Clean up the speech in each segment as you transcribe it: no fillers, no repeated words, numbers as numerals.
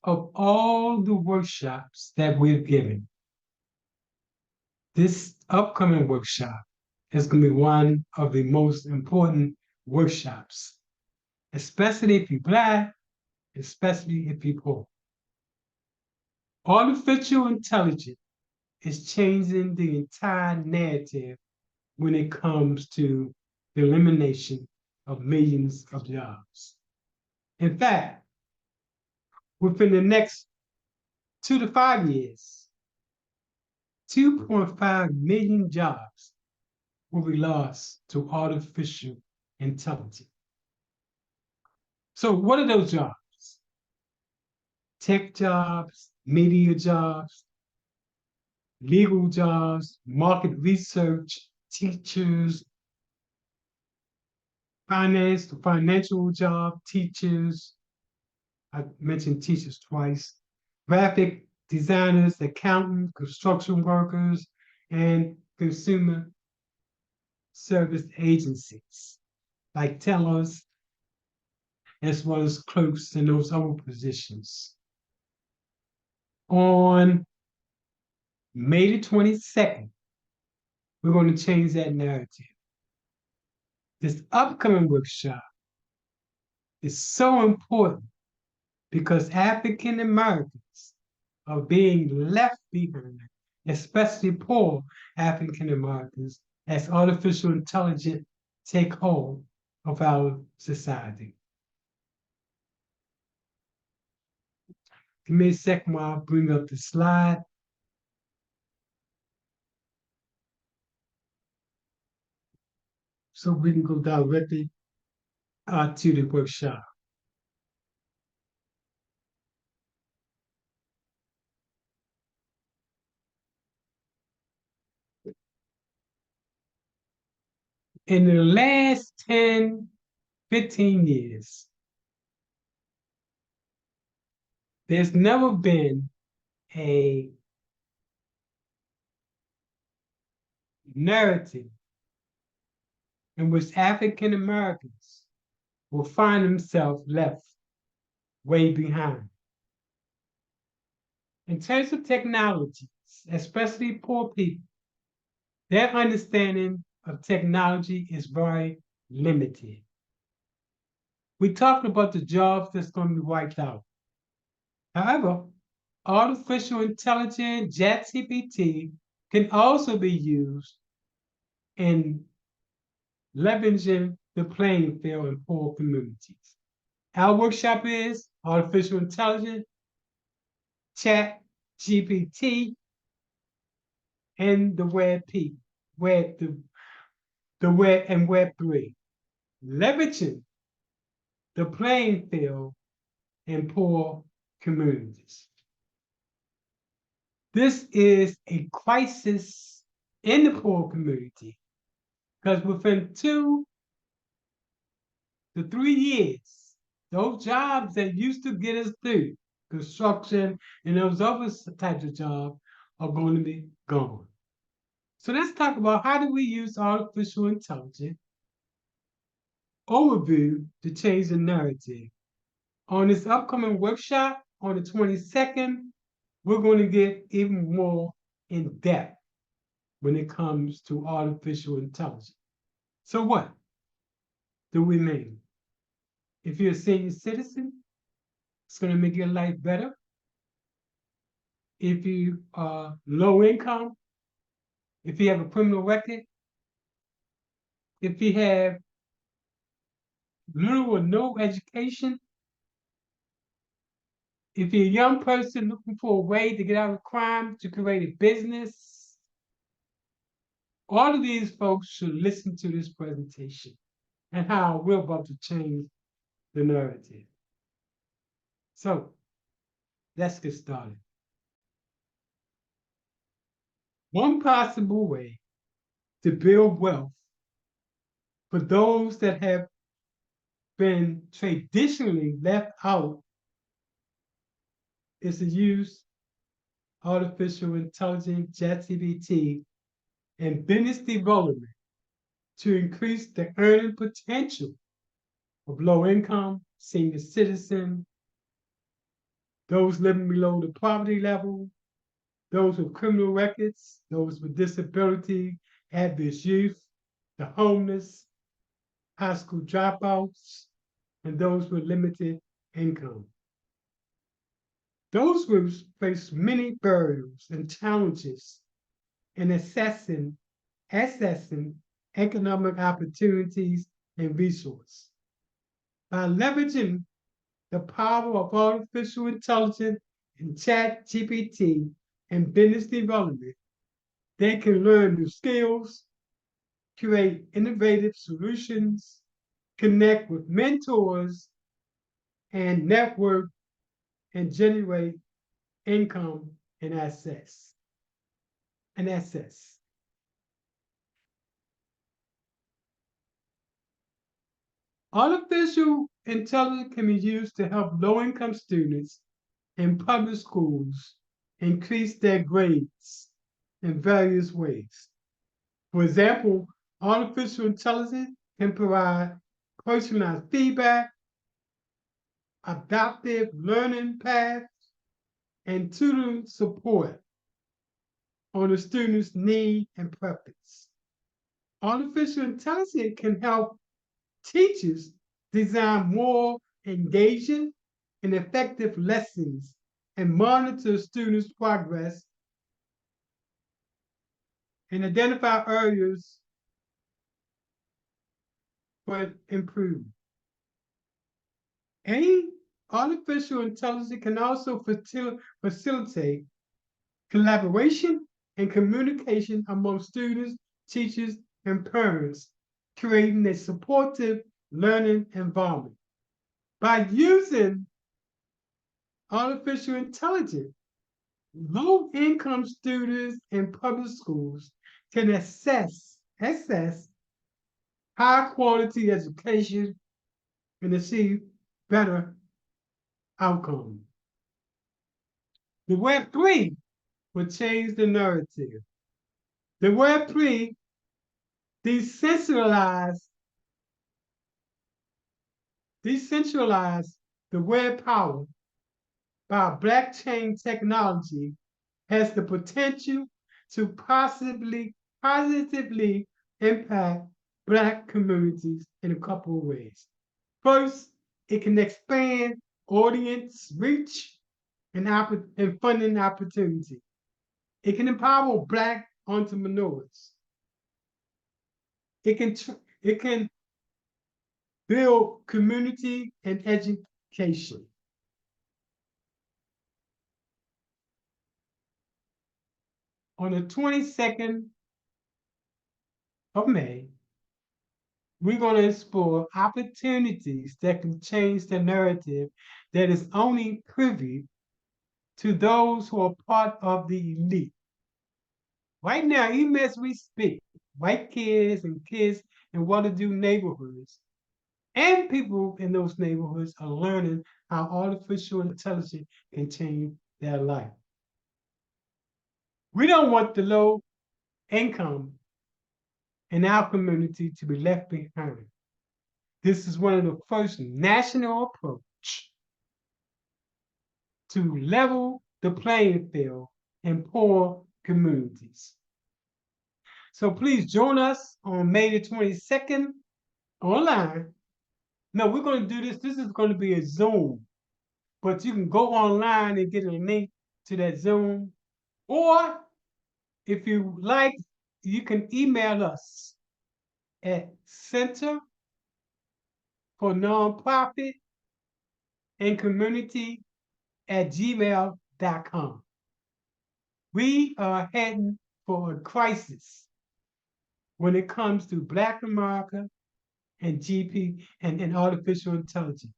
of all the workshops that we've given, this upcoming workshop is going to be one of the most important workshops, especially if you're Black, especially if you're poor. Artificial intelligence is changing the entire narrative when it comes to the elimination of millions of jobs. In fact, within the next 2 to 5 years, 2.5 million jobs will be lost to artificial intelligence. So, what are those jobs? Tech jobs, media jobs, legal jobs, market research, teachers, financial job, teachers. I mentioned teachers twice. Graphic designers, accountants, construction workers, and consumer service agencies like tellers, as well as clerks and those other positions. On May the 22nd, we're going to change that narrative. This upcoming workshop is so important because African Americans are being left behind, especially poor African Americans, as artificial intelligence take hold of our society. Give me a second while I bring up the slide. So we can go directly to the workshop. In the last 10, 15 years, there's never been a narrative in which African Americans will find themselves left way behind. In terms of technology, especially poor people, their understanding of technology is very limited. We talked about the jobs that's going to be wiped out. However, artificial intelligence, ChatGPT, can also be used in leveraging the playing field in poor communities. Our workshop is artificial intelligence, Chat GPT, and the web and Web3, leveraging the playing field in poor communities. This is a crisis in the poor community because within 2 to 3 years, those jobs that used to get us through, construction and those other types of jobs, are going to be gone. So let's talk about how do we use artificial intelligence overview to change the narrative. On this upcoming workshop on the 22nd, we're going to get even more in depth when it comes to artificial intelligence. So what do we mean? If you're a senior citizen, it's going to make your life better. If you are low income, if you have a criminal record, if you have little or no education, if you're a young person looking for a way to get out of crime, to create a business, all of these folks should listen to this presentation and how we're about to change the narrative. So let's get started. One possible way to build wealth for those that have been traditionally left out is to use artificial intelligence, ChatGPT, and business development to increase the earning potential of low income, senior citizen, those living below the poverty level, those with criminal records, those with disability, at-risk youth, the homeless, high school dropouts, and those with limited income. Those groups face many barriers and challenges in accessing economic opportunities and resources. By leveraging the power of artificial intelligence and ChatGPT and business development, they can learn new skills, create innovative solutions, connect with mentors, and network and generate income and access. Artificial intelligence can be used to help low-income students in public schools increase their grades in various ways. For example, artificial intelligence can provide personalized feedback, adaptive learning paths, and tutoring support on the student's need and preference. Artificial intelligence can help teachers design more engaging and effective lessons and monitor students' progress and identify areas for improvement. Any artificial intelligence can also facilitate collaboration and communication among students, teachers, and parents, creating a supportive learning environment. By using artificial intelligence, low-income students in public schools can access high-quality education and achieve better outcomes. The Web3 will change the narrative. The Web3 decentralize the web power by blockchain technology has the potential to positively impact Black communities in a couple of ways. First, it can expand audience reach and funding opportunity. It can empower Black entrepreneurs. It can build community and education. On the 22nd of May, we're going to explore opportunities that can change the narrative that is only privy to those who are part of the elite. Right now, even as we speak, white kids and kids in well-to-do neighborhoods and people in those neighborhoods are learning how artificial intelligence can change their life. We don't want the low income in our community to be left behind. This is one of the first national approach to level the playing field in poor communities. So please join us on May the 22nd online. No, we're going to do this. This is going to be a Zoom, but you can go online and get a link to that Zoom. Or if you like, you can email us at Center for Nonprofit and Community at gmail.com. We are heading for a crisis when it comes to Black America and GP and artificial intelligence.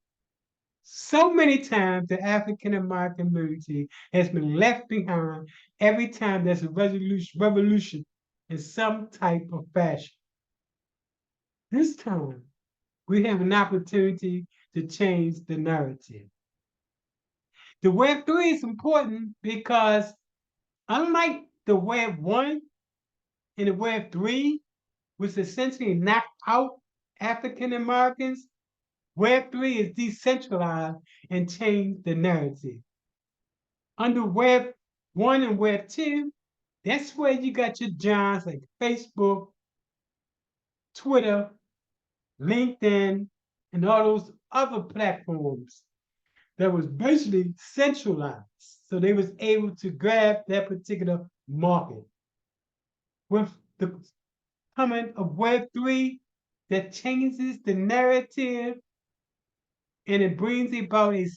So many times the African American community has been left behind every time there's a revolution in some type of fashion. This time, we have an opportunity to change the narrative. The Web3 is important because unlike the Web 1 and the Web3, which essentially knocked out African Americans, Web3 is decentralized and changed the narrative. Under Web 1 and Web 2, that's where you got your giants like Facebook, Twitter, LinkedIn, and all those other platforms that was basically centralized. So they was able to grab that particular market. With the coming of Web3, that changes the narrative and it brings about a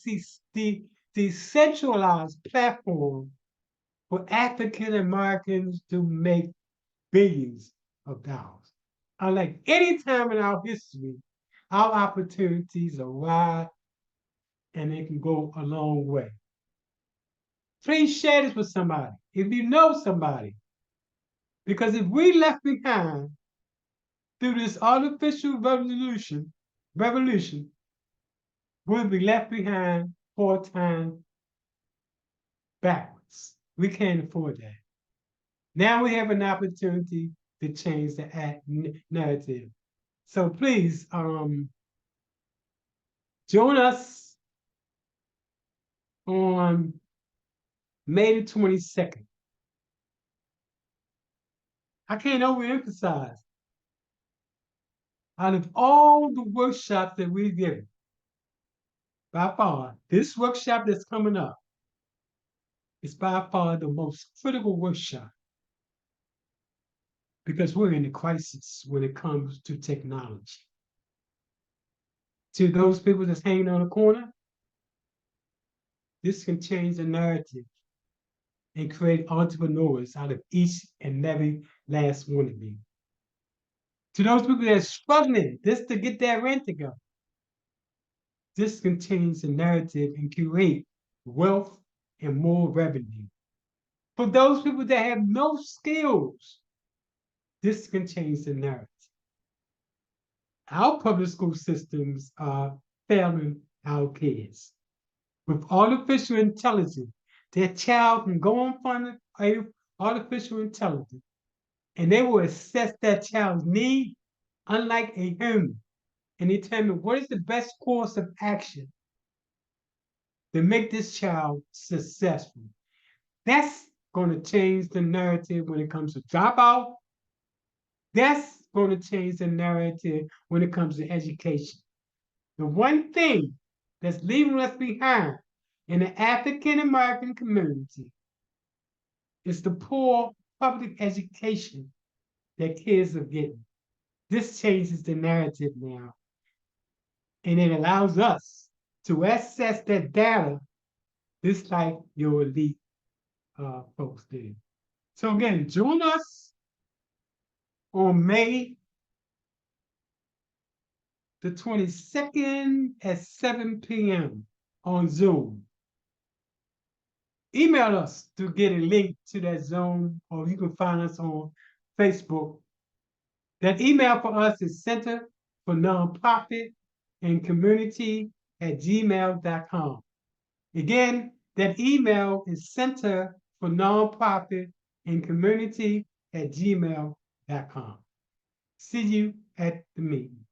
decentralized platform for African Americans to make billions of dollars. Unlike any time in our history, our opportunities are wide and they can go a long way. Please share this with somebody if you know somebody. Because if we left behind through this artificial revolution, we'll be left behind 4 times backwards. We can't afford that. Now we have an opportunity to change the narrative. So please join us on May the 22nd. I can't overemphasize. Out of all the workshops that we've given, by far, this workshop that's coming up is by far the most critical workshop because we're in a crisis when it comes to technology. To those people that's hanging on the corner, this can change the narrative and create entrepreneurs out of each and every last one of you. To those people that are struggling just to get their rent to go, this can change the narrative and create wealth and more revenue. For those people that have no skills, this can change the narrative. Our public school systems are failing our kids. With artificial intelligence, their child can go in front of artificial intelligence and they will assess that child's need, unlike a human, and determine what is the best course of action to make this child successful. That's going to change the narrative when it comes to dropout. That's going to change the narrative when it comes to education. The one thing that's leaving us behind in the African American community is the poor public education that kids are getting. This changes the narrative now. And it allows us to access that data just like your elite folks did. So again, join us on May the 22nd at 7 p.m. on Zoom. Email us to get a link to that Zoom, or you can find us on Facebook. That email for us is Center for Nonprofit and Community at gmail.com. Again, that email is Center for Nonprofit and Community at gmail.com. See you at the meeting.